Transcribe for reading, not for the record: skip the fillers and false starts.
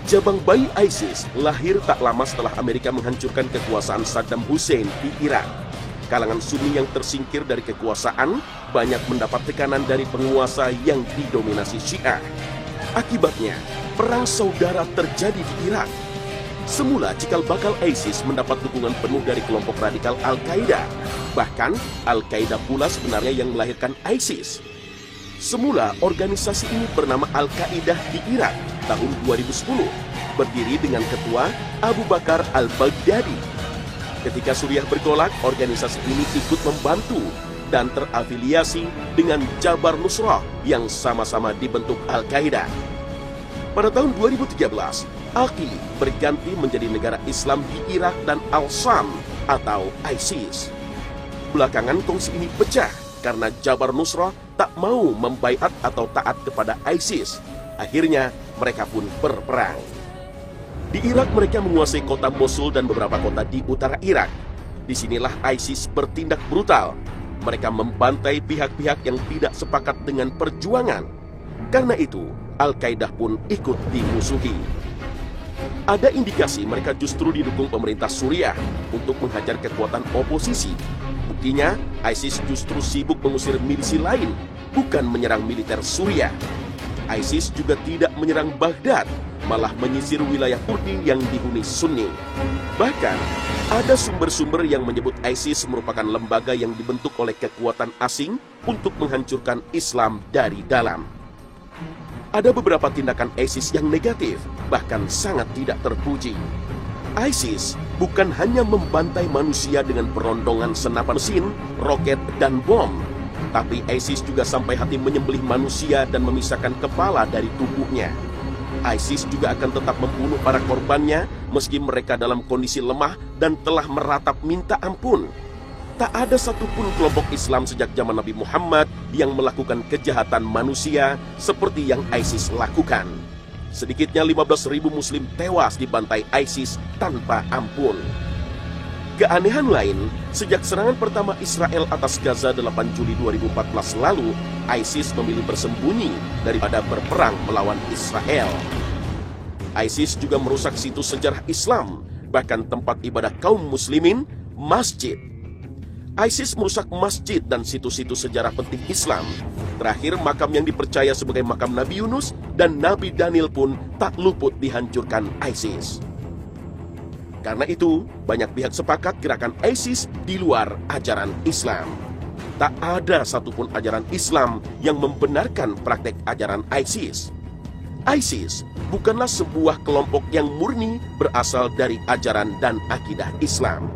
Jabang bayi ISIS lahir tak lama setelah Amerika menghancurkan kekuasaan Saddam Hussein di Irak. Kalangan Sunni yang tersingkir dari kekuasaan banyak mendapat tekanan dari penguasa yang didominasi Syiah. Akibatnya, perang saudara terjadi di Irak. Semula cikal bakal ISIS mendapat dukungan penuh dari kelompok radikal Al-Qaeda. Bahkan, Al-Qaeda pula sebenarnya yang melahirkan ISIS. Semula organisasi ini bernama Al-Qaeda di Irak tahun 2010, berdiri dengan ketua Abu Bakar al-Baghdadi. Ketika Suriah bergolak, organisasi ini ikut membantu dan terafiliasi dengan Jabhat Nusrah yang sama-sama dibentuk Al-Qaeda. Pada tahun 2013, AQI berganti menjadi negara Islam di Irak dan Al-Sham atau ISIS. Belakangan kongsi ini pecah karena Jabhat Nusrah tak mau membaiat atau taat kepada ISIS. Akhirnya mereka pun berperang. Di Irak mereka menguasai kota Mosul dan beberapa kota di utara Irak. Disinilah ISIS bertindak brutal. Mereka membantai pihak-pihak yang tidak sepakat dengan perjuangan. Karena itu, Al-Qaeda pun ikut dimusuhi. Ada indikasi mereka justru didukung pemerintah Suriah untuk menghajar kekuatan oposisi. Buktinya, ISIS justru sibuk mengusir milisi lain, bukan menyerang militer Suriah. ISIS juga tidak menyerang Baghdad, malah menyisir wilayah Kurdi yang dihuni Sunni. Bahkan, ada sumber-sumber yang menyebut ISIS merupakan lembaga yang dibentuk oleh kekuatan asing untuk menghancurkan Islam dari dalam. Ada beberapa tindakan ISIS yang negatif, bahkan sangat tidak terpuji. ISIS bukan hanya membantai manusia dengan perondongan senapan mesin, roket, dan bom, tapi ISIS juga sampai hati menyembelih manusia dan memisahkan kepala dari tubuhnya. ISIS juga akan tetap membunuh para korbannya meski mereka dalam kondisi lemah dan telah meratap minta ampun. Tak ada satupun kelompok Islam sejak zaman Nabi Muhammad yang melakukan kejahatan manusia seperti yang ISIS lakukan. Sedikitnya 15.000 muslim tewas dibantai ISIS tanpa ampun. Keanehan lain, sejak serangan pertama Israel atas Gaza 8 Juli 2014 lalu, ISIS memilih bersembunyi daripada berperang melawan Israel. ISIS juga merusak situs sejarah Islam, bahkan tempat ibadah kaum muslimin, masjid. ISIS merusak masjid dan situs-situs sejarah penting Islam. Terakhir, makam yang dipercaya sebagai makam Nabi Yunus dan Nabi Daniel pun tak luput dihancurkan ISIS. Karena itu, banyak pihak sepakat gerakan ISIS di luar ajaran Islam. Tak ada satupun ajaran Islam yang membenarkan praktek ajaran ISIS. ISIS bukanlah sebuah kelompok yang murni berasal dari ajaran dan akidah Islam.